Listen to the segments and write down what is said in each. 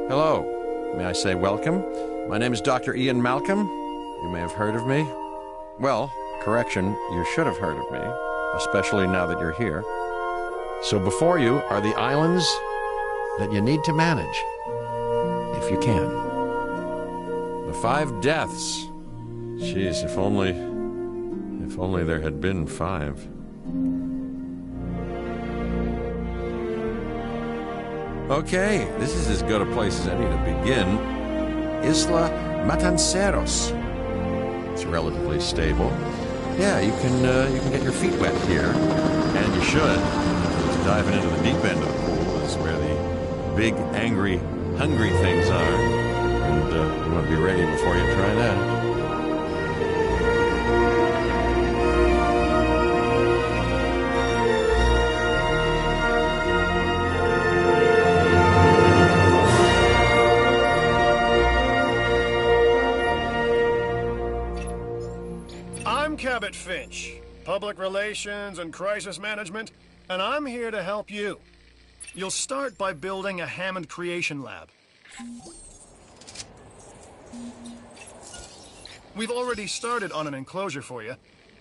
Hello. May I say welcome? My name is Dr. Ian Malcolm. You may have heard of me. Well, correction, you should have heard of me, especially now that you're here. So before you are the islands that you need to manage, if you can. The 5 deaths. Jeez, if only there had been 5. Okay, this is as good a place as any to begin. Isla Matanceros. It's relatively stable. Yeah, you can get your feet wet here, and you should. Because diving into the deep end of the pool is where the big, angry, hungry things are, and you want to be ready before you try that. Cabot Finch, Public Relations and Crisis Management, and I'm here to help you. You'll start by building a Hammond Creation Lab. We've already started on an enclosure for you.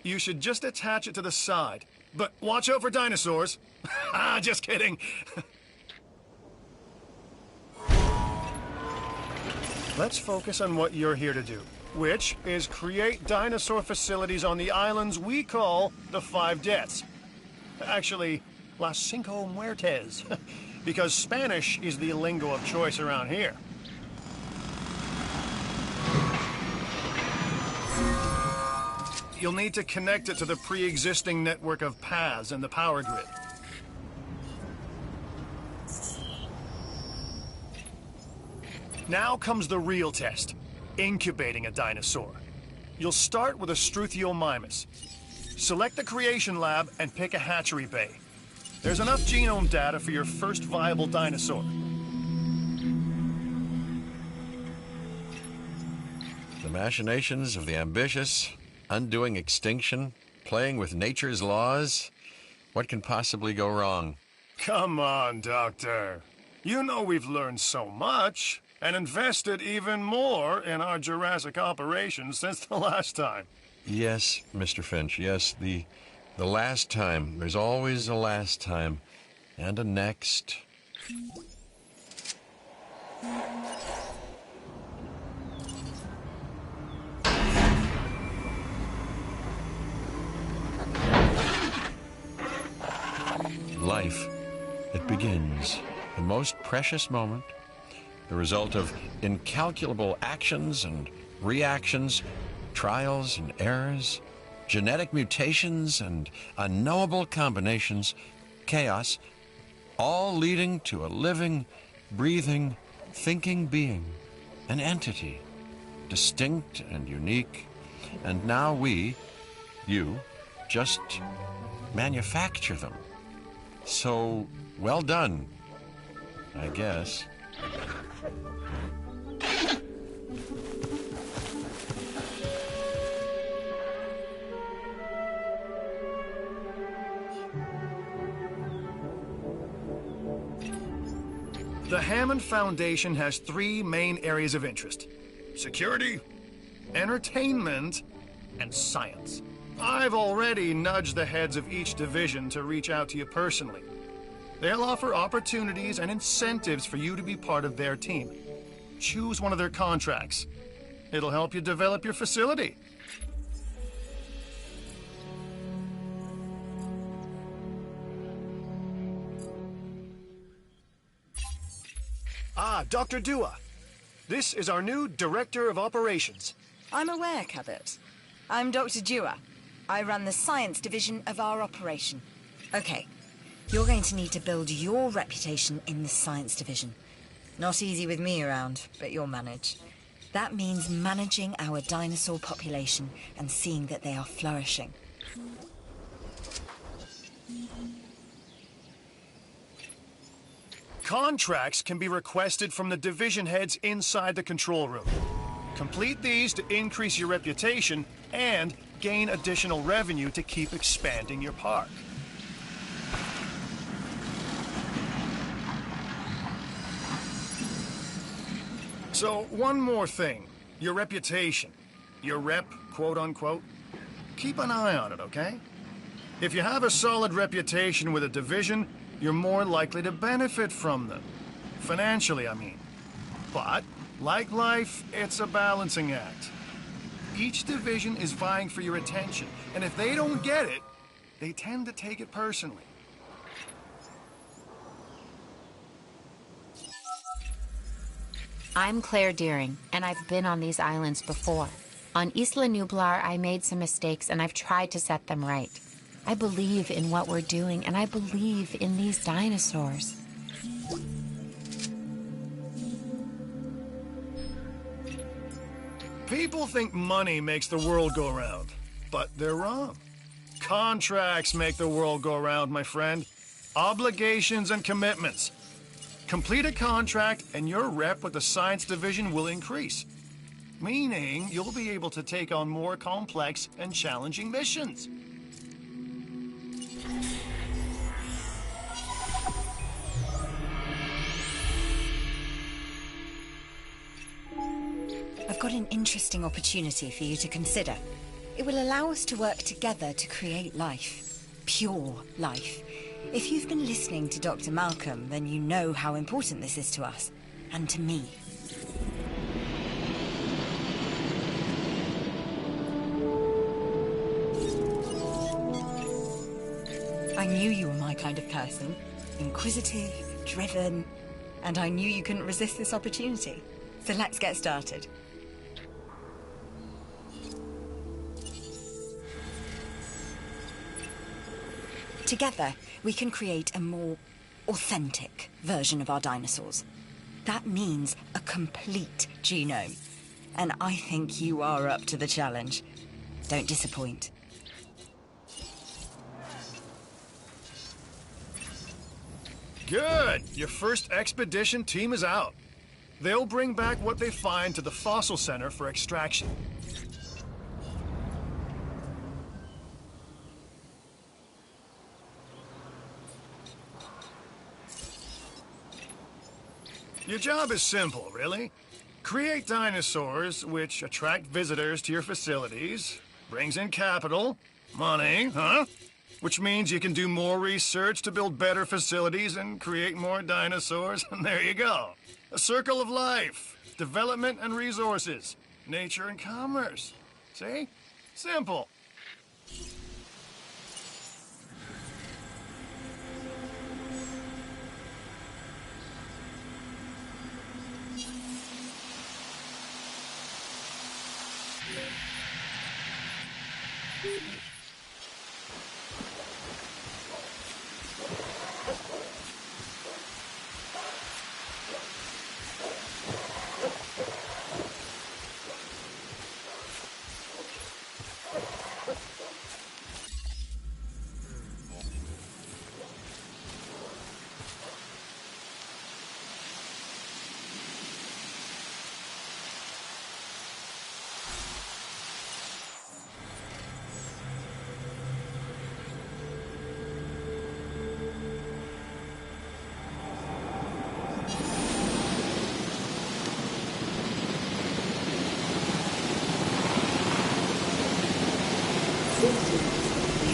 You should just attach it to the side. But watch out for dinosaurs. Just kidding. Let's focus on what you're here to do, which is create dinosaur facilities on the islands we call the 5 Deaths. Actually, Las Cinco Muertes, because Spanish is the lingo of choice around here. You'll need to connect it to the pre-existing network of paths in the power grid. Now comes the real test. Incubating a dinosaur. You'll start with a Struthiomimus. Select the creation lab and pick a hatchery bay. There's enough genome data for your first viable dinosaur. The machinations of the ambitious, undoing extinction, playing with nature's laws. What can possibly go wrong? Come on, Doctor. You know we've learned so much. And invested even more in our Jurassic operations since the last time. Yes, Mr. Finch, yes, the last time. There's always a last time. And a next. Life, it begins. The most precious moment. The result of incalculable actions and reactions, trials and errors, genetic mutations and unknowable combinations, chaos, all leading to a living, breathing, thinking being, an entity, distinct and unique. And now we, you, just manufacture them. So, well done, I guess. The Hammond Foundation has 3 main areas of interest: security, entertainment, and science. I've already nudged the heads of each division to reach out to you personally. They'll offer opportunities and incentives for you to be part of their team. Choose one of their contracts. It'll help you develop your facility. Dr. Dua. This is our new Director of Operations. I'm aware, Cabot. I'm Dr. Dua. I run the science division of our operation. Okay, you're going to need to build your reputation in the science division. Not easy with me around, but you'll manage. That means managing our dinosaur population and seeing that they are flourishing. Contracts can be requested from the division heads inside the control room. Complete these to increase your reputation and gain additional revenue to keep expanding your park. So, one more thing. Your reputation. Your rep, quote unquote. Keep an eye on it, okay? If you have a solid reputation with a division, you're more likely to benefit from them. Financially, I mean. But, like life, it's a balancing act. Each division is vying for your attention, and if they don't get it, they tend to take it personally. I'm Claire Deering, and I've been on these islands before. On Isla Nublar, I made some mistakes, and I've tried to set them right. I believe in what we're doing, and I believe in these dinosaurs. People think money makes the world go round, but they're wrong. Contracts make the world go round, my friend. Obligations and commitments. Complete a contract and your rep with the science division will increase. Meaning you'll be able to take on more complex and challenging missions. I've got an interesting opportunity for you to consider. It will allow us to work together to create life. Pure life. If you've been listening to Dr. Malcolm, then you know how important this is to us. And to me. I knew you were my kind of person. Inquisitive, driven, and I knew you couldn't resist this opportunity. So let's get started. Together, we can create a more authentic version of our dinosaurs. That means a complete genome. And I think you are up to the challenge. Don't disappoint. Good! Your first expedition team is out. They'll bring back what they find to the fossil center for extraction. Your job is simple, really. Create dinosaurs which attract visitors to your facilities, brings in capital, money, which means you can do more research to build better facilities and create more dinosaurs, and there you go. A circle of life, development and resources, nature and commerce. See? Simple.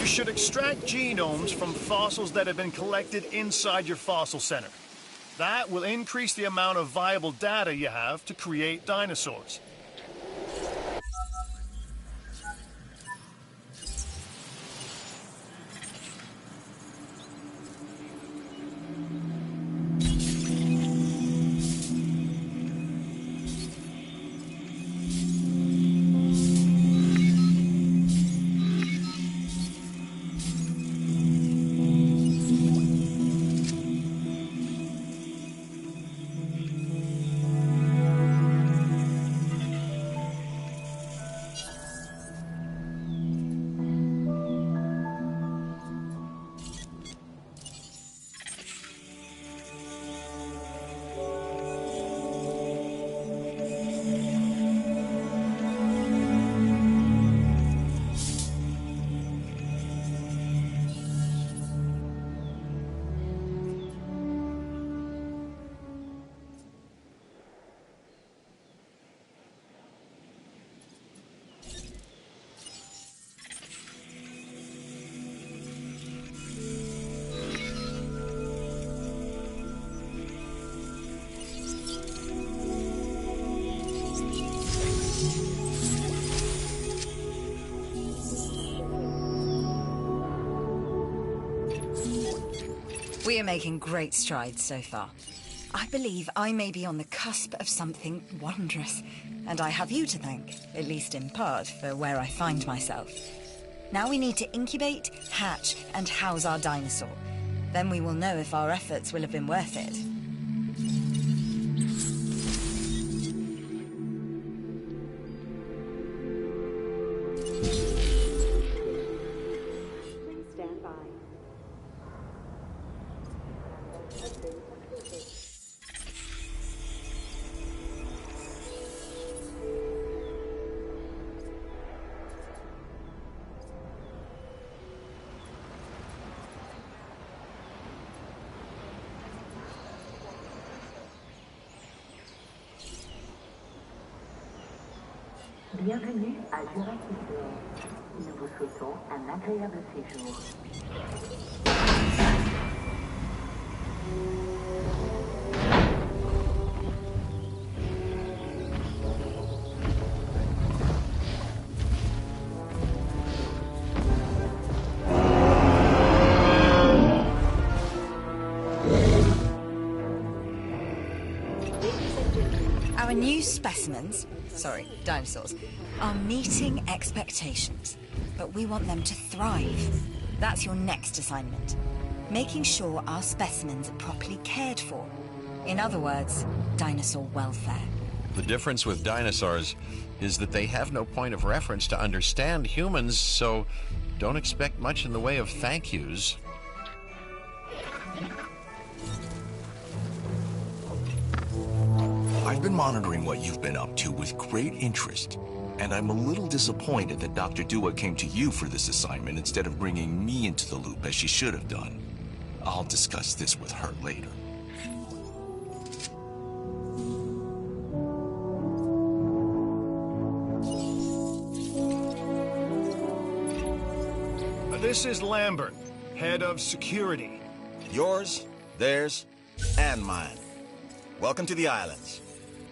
You should extract genomes from fossils that have been collected inside your fossil center. That will increase the amount of viable data you have to create dinosaurs. We are making great strides so far. I believe I may be on the cusp of something wondrous, and I have you to thank, at least in part, for where I find myself. Now we need to incubate, hatch, and house our dinosaur. Then we will know if our efforts will have been worth it. Please stand by. Bienvenue à Jurassic World. Nous vous souhaitons un agréable séjour. Our new specimens, dinosaurs, are meeting expectations, but we want them to thrive. That's your next assignment. Making sure our specimens are properly cared for. In other words, dinosaur welfare. The difference with dinosaurs is that they have no point of reference to understand humans, so don't expect much in the way of thank yous. I've been monitoring what you've been up to with great interest, and I'm a little disappointed that Dr. Dua came to you for this assignment instead of bringing me into the loop as she should have done. I'll discuss this with her later. This is Lambert, head of security. Yours, theirs, and mine. Welcome to the islands.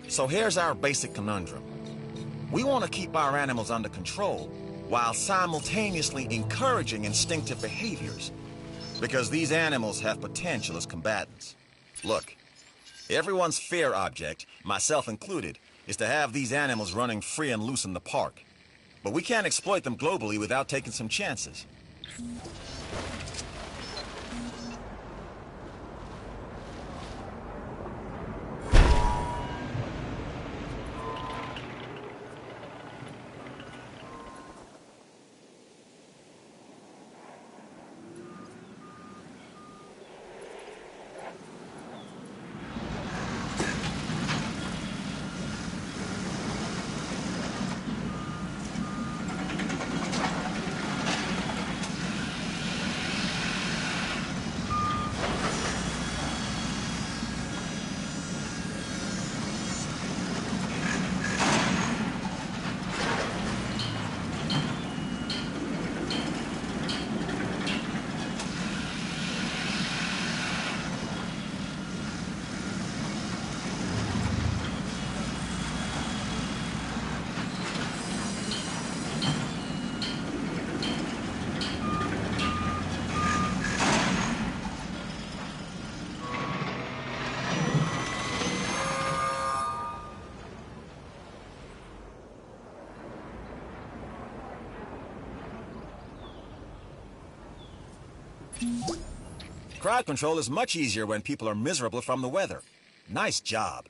So here's our basic conundrum. We want to keep our animals under control while simultaneously encouraging instinctive behaviors, because these animals have potential as combatants. Look, everyone's fear object, myself included, is to have these animals running free and loose in the park. But we can't exploit them globally without taking some chances. Crowd control is much easier when people are miserable from the weather. Nice job.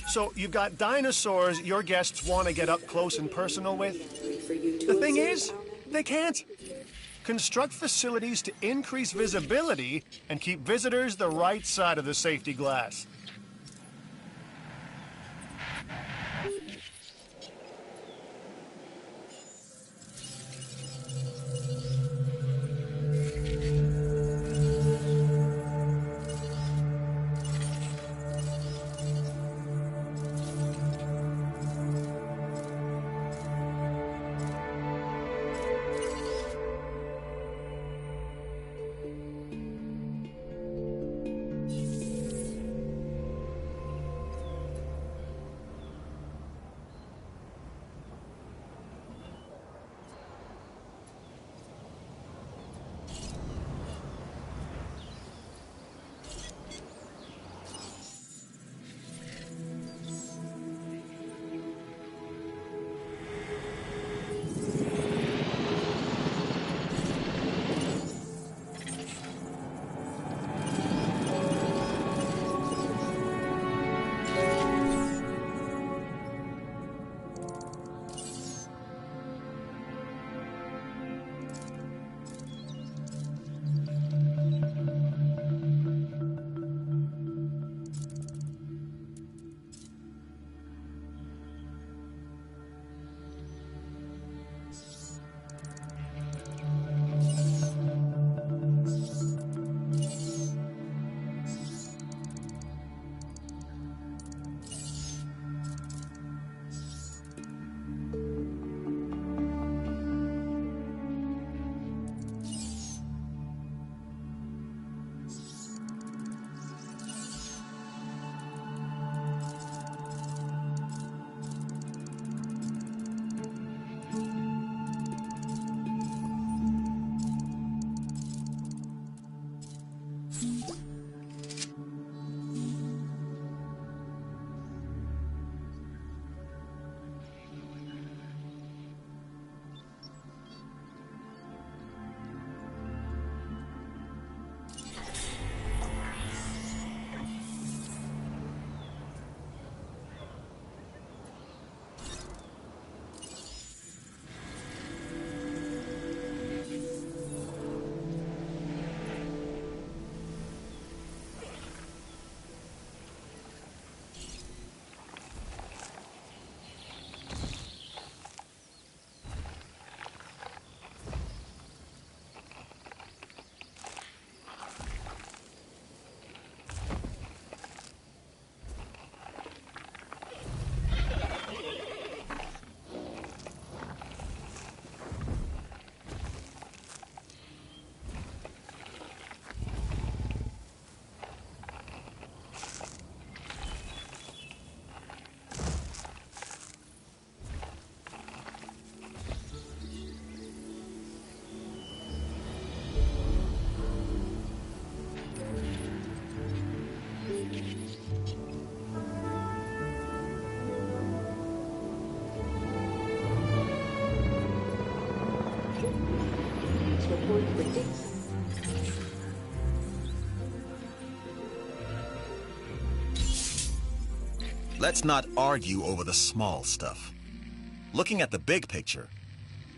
So you've got dinosaurs your guests want to get up close and personal with. The thing is, they can't. Construct facilities to increase visibility and keep visitors the right side of the safety glass. Let's not argue over the small stuff. Looking at the big picture,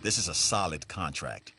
this is a solid contract.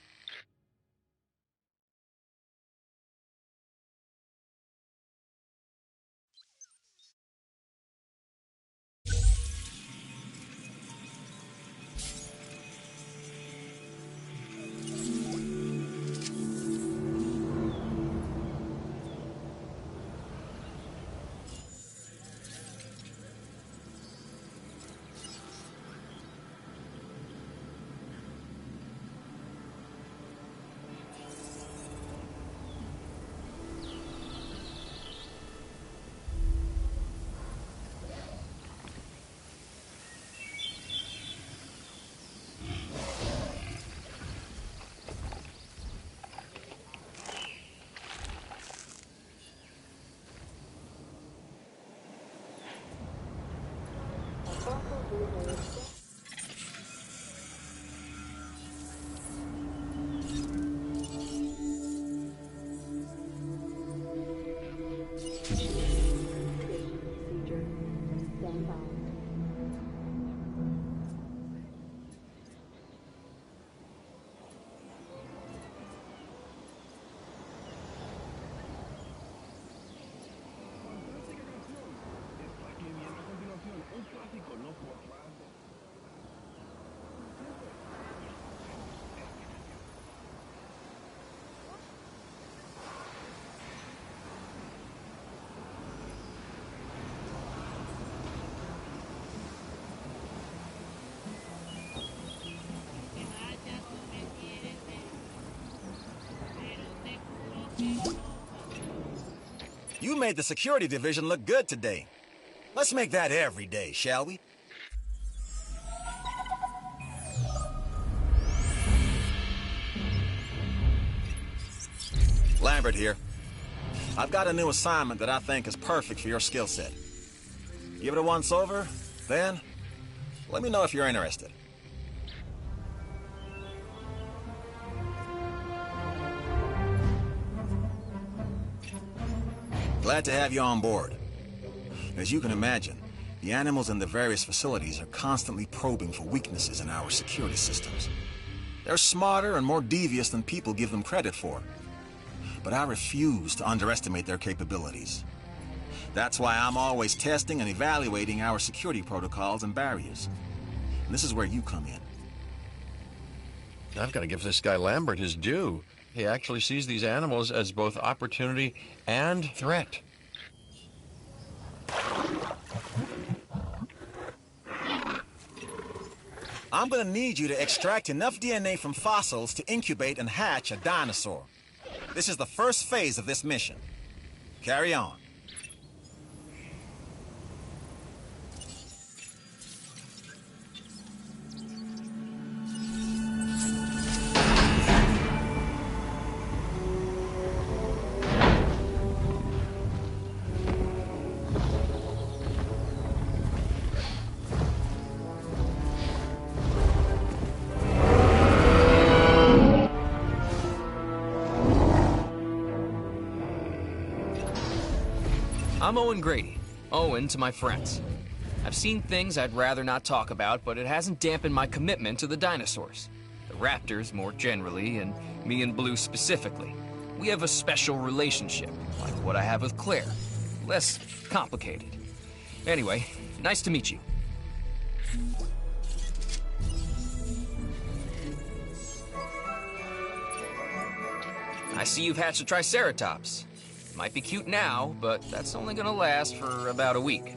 made the security division look good today. Let's make that every day, shall we? Lambert here. I've got a new assignment that I think is perfect for your skill set. Give it a once over, then let me know if you're interested. Glad to have you on board. As you can imagine, the animals in the various facilities are constantly probing for weaknesses in our security systems. They're smarter and more devious than people give them credit for. But I refuse to underestimate their capabilities. That's why I'm always testing and evaluating our security protocols and barriers. And this is where you come in. I've got to give this guy Lambert his due. He actually sees these animals as both opportunity and threat. I'm gonna need you to extract enough DNA from fossils to incubate and hatch a dinosaur. This is the first phase of this mission. Carry on. I'm Owen Grady. Owen to my friends. I've seen things I'd rather not talk about, but it hasn't dampened my commitment to the dinosaurs. The raptors more generally, and me and Blue specifically. We have a special relationship, like what I have with Claire. Less complicated. Anyway, nice to meet you. I see you've hatched a Triceratops. Might be cute now, but that's only gonna last for about a week.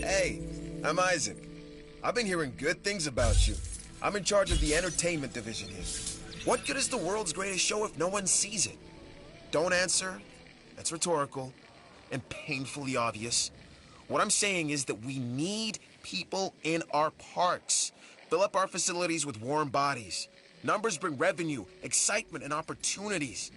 Hey, I'm Isaac. I've been hearing good things about you. I'm in charge of the entertainment division here. What good is the world's greatest show if no one sees it? don't answer, that's rhetorical and painfully obvious. What I'm saying is that we need people in our parks. Fill up our facilities with warm bodies. Numbers bring revenue, excitement, and opportunities.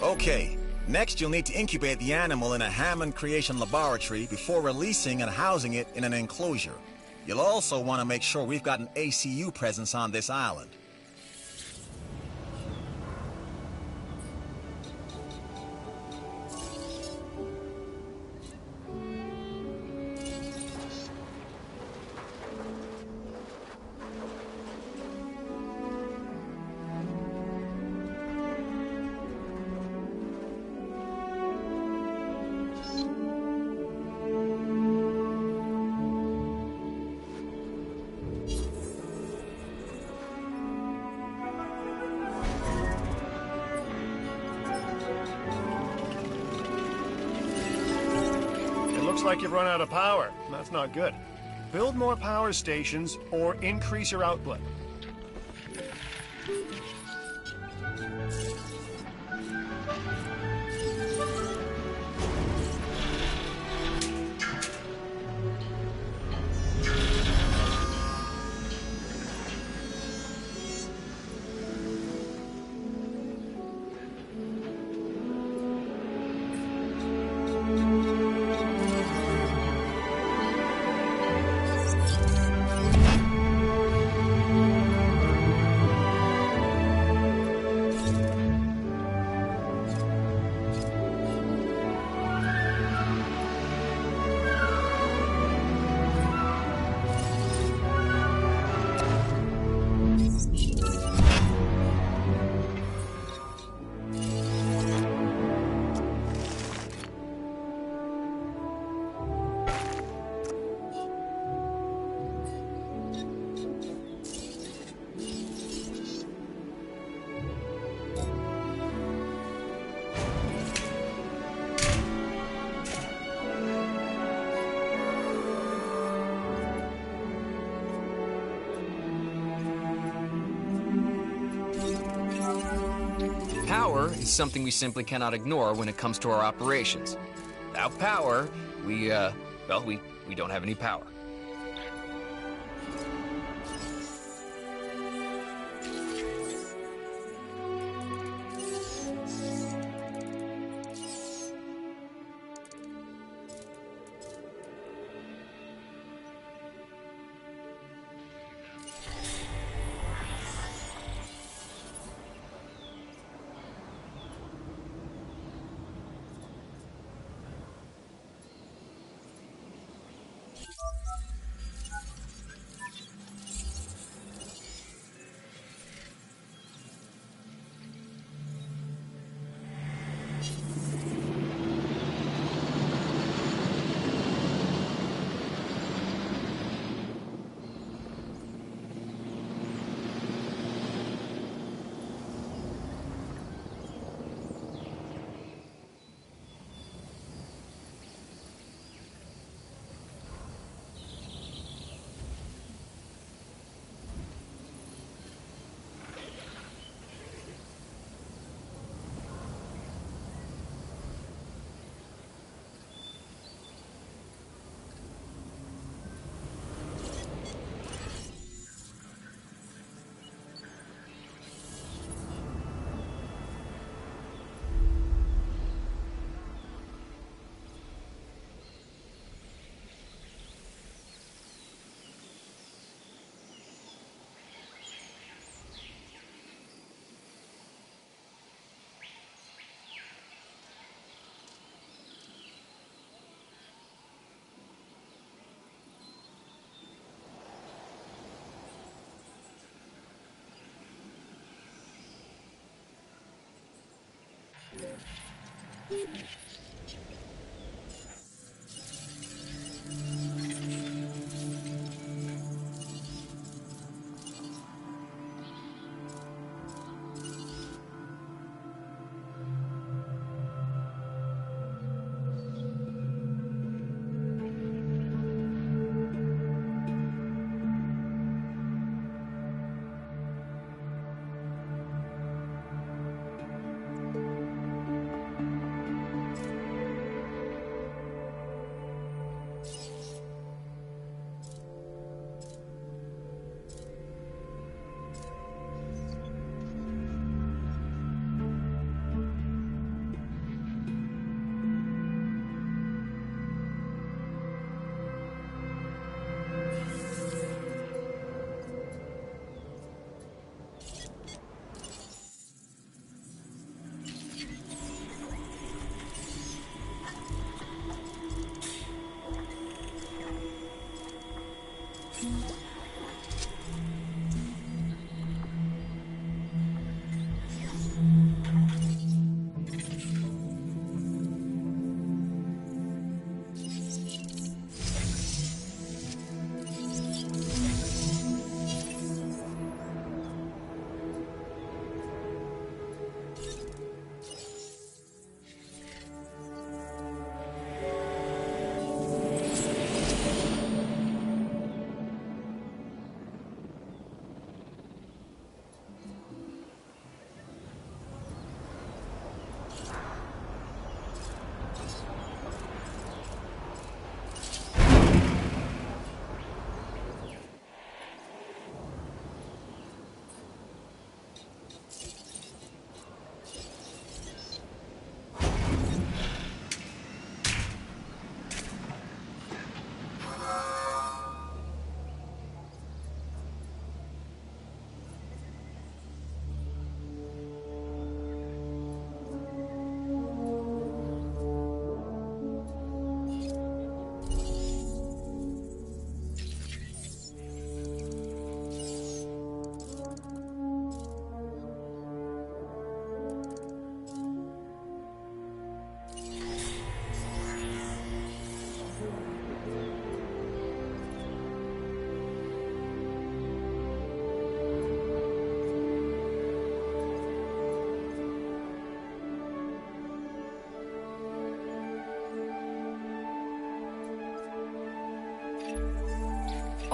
Okay, next you'll need to incubate the animal in a Hammond creation laboratory before releasing and housing it in an enclosure. You'll also want to make sure we've got an ACU presence on this island. Looks like you've run out of power. That's not good. Build more power stations or increase your output. Power is something we simply cannot ignore when it comes to our operations. Without power, we don't have any power.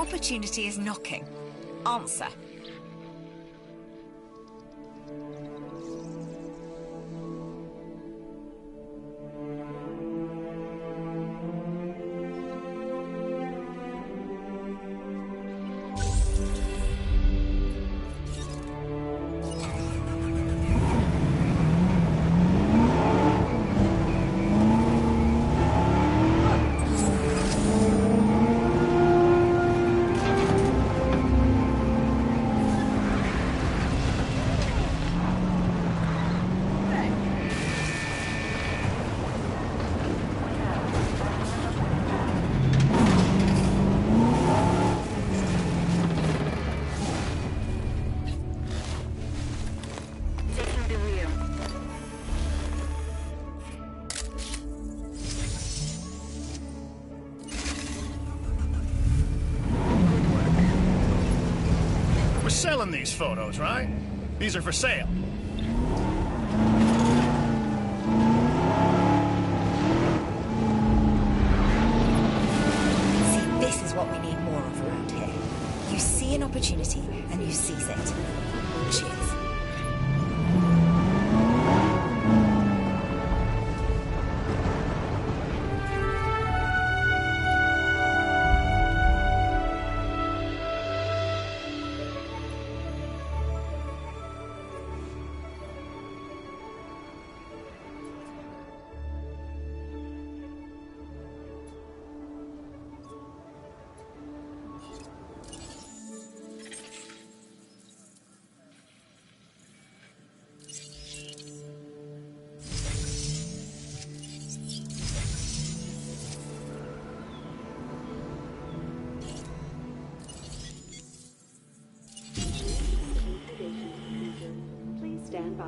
Opportunity is knocking. Answer. Selling these photos, right? These are for sale. See, this is what we need more of around here. You see an opportunity and you seize it. Cheers. Please stand by.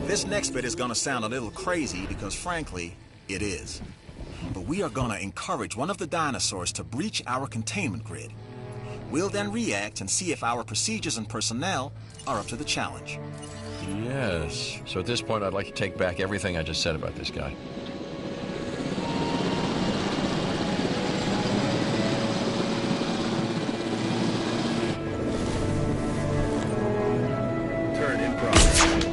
This next bit is gonna sound a little crazy because, frankly, it is. But we are gonna encourage one of the dinosaurs to breach our containment grid. We'll then react and see if our procedures and personnel are up to the challenge. Yes. So at this point, I'd like to take back everything I just said about this guy. Turn in progress.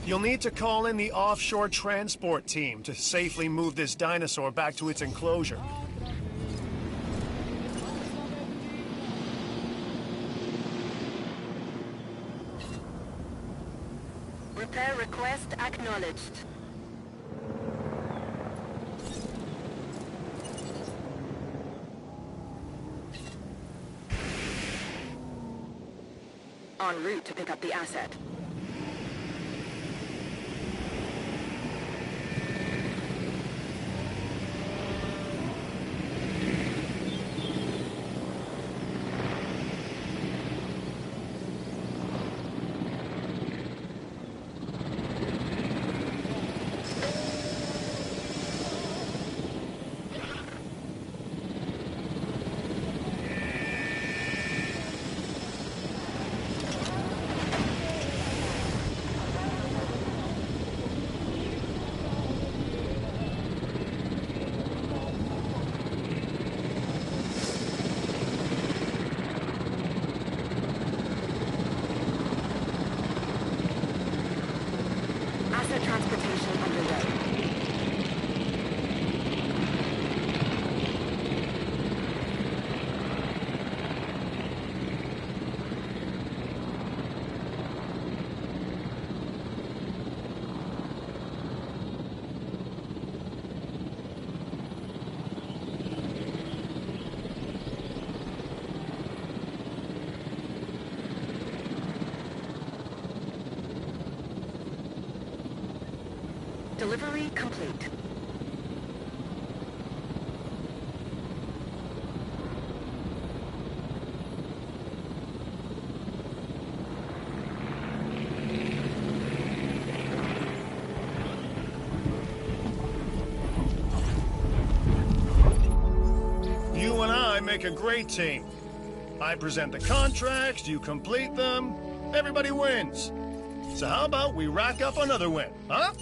You'll need to call in the offshore transport team to safely move this dinosaur back to its enclosure. Repair request acknowledged. En route to pick up the asset. Asset transportation underway. Delivery complete. You and I make a great team. I present the contracts, you complete them, everybody wins. So how about we rack up another win, huh?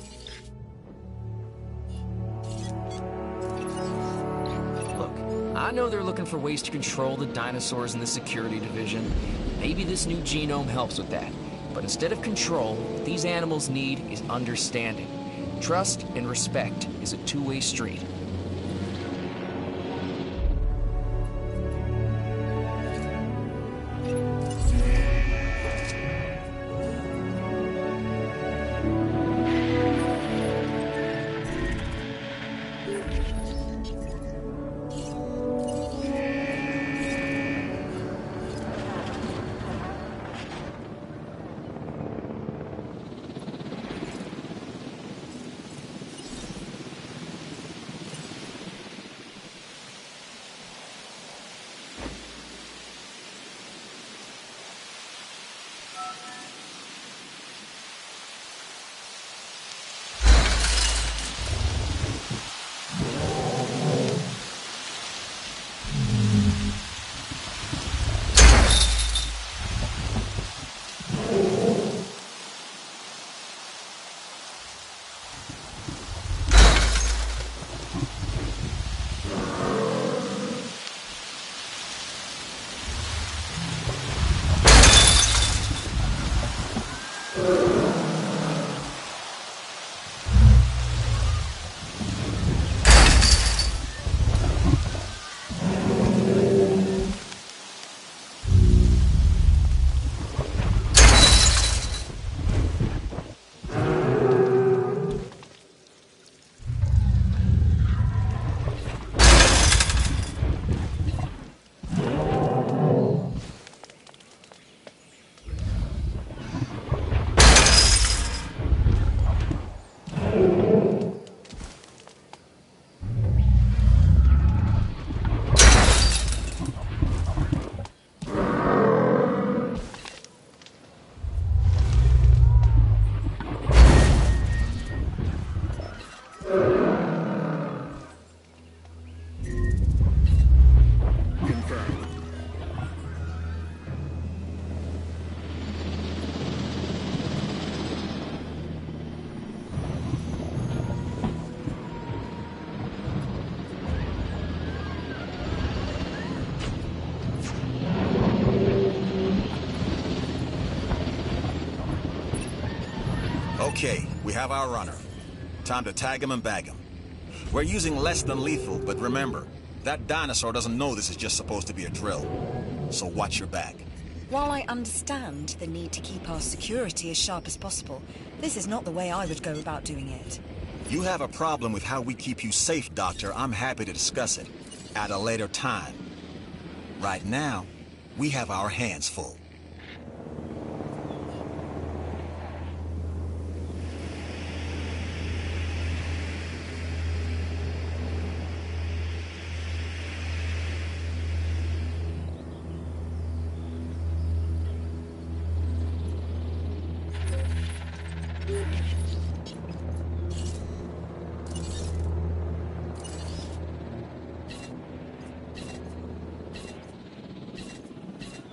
I know they're looking for ways to control the dinosaurs in the security division. Maybe this new genome helps with that. But instead of control, what these animals need is understanding. Trust and respect is a two-way street. Okay, we have our runner. Time to tag him and bag him. We're using less than lethal, but remember, that dinosaur doesn't know this is just supposed to be a drill. So watch your back. While I understand the need to keep our security as sharp as possible, this is not the way I would go about doing it. You have a problem with how we keep you safe, Doctor. I'm happy to discuss it at a later time. Right now, we have our hands full.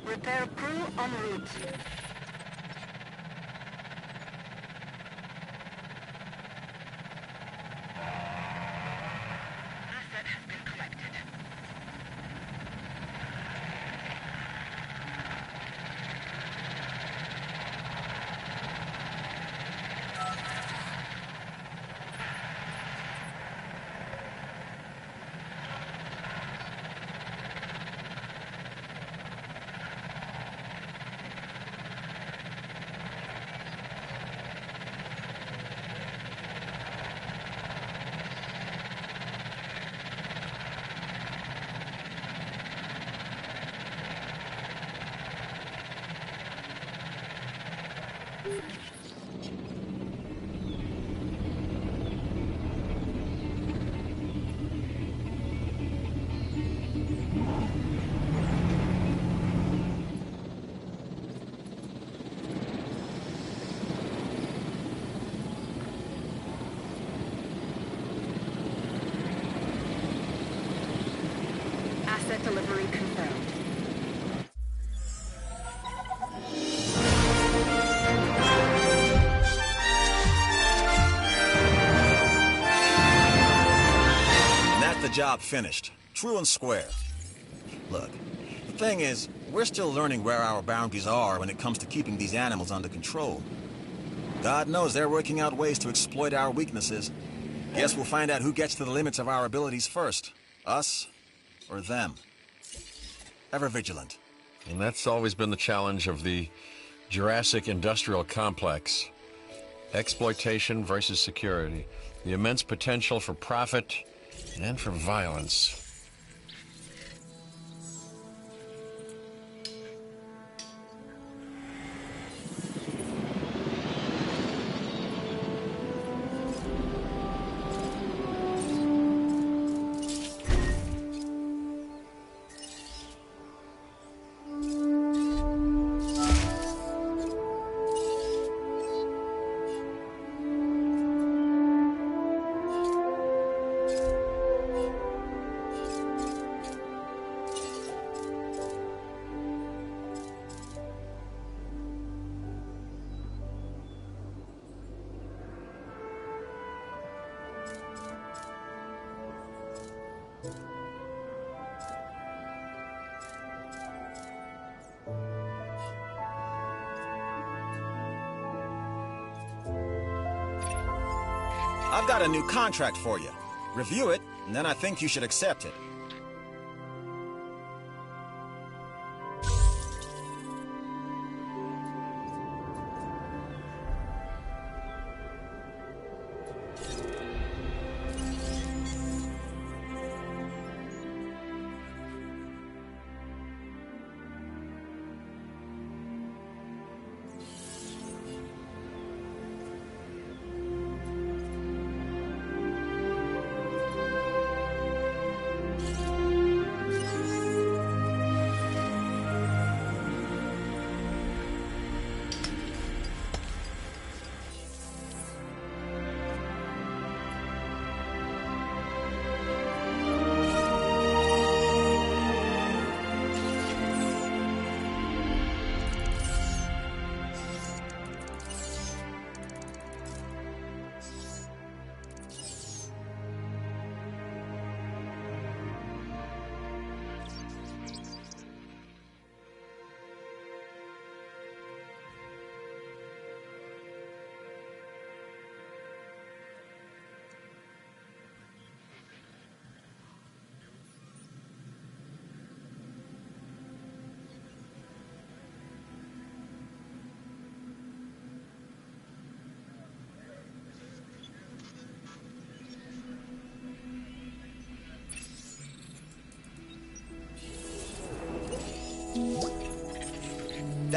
Repair crew en route. Asset has been collected. Asset delivery confirmed. The job finished. True and square. Look, the thing is, we're still learning where our boundaries are when it comes to keeping these animals under control. God knows they're working out ways to exploit our weaknesses. Guess we'll find out who gets to the limits of our abilities first. Us or them. Ever vigilant. And that's always been the challenge of the Jurassic industrial complex. Exploitation versus security. The immense potential for profit and for violence. I've got a new contract for you. Review it, and then I think you should accept it.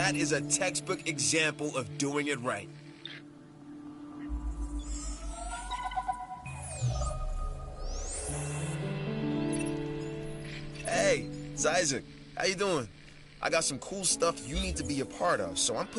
That is a textbook example of doing it right. Hey, it's Isaac. How you doing? I got some cool stuff you need to be a part of, so I'm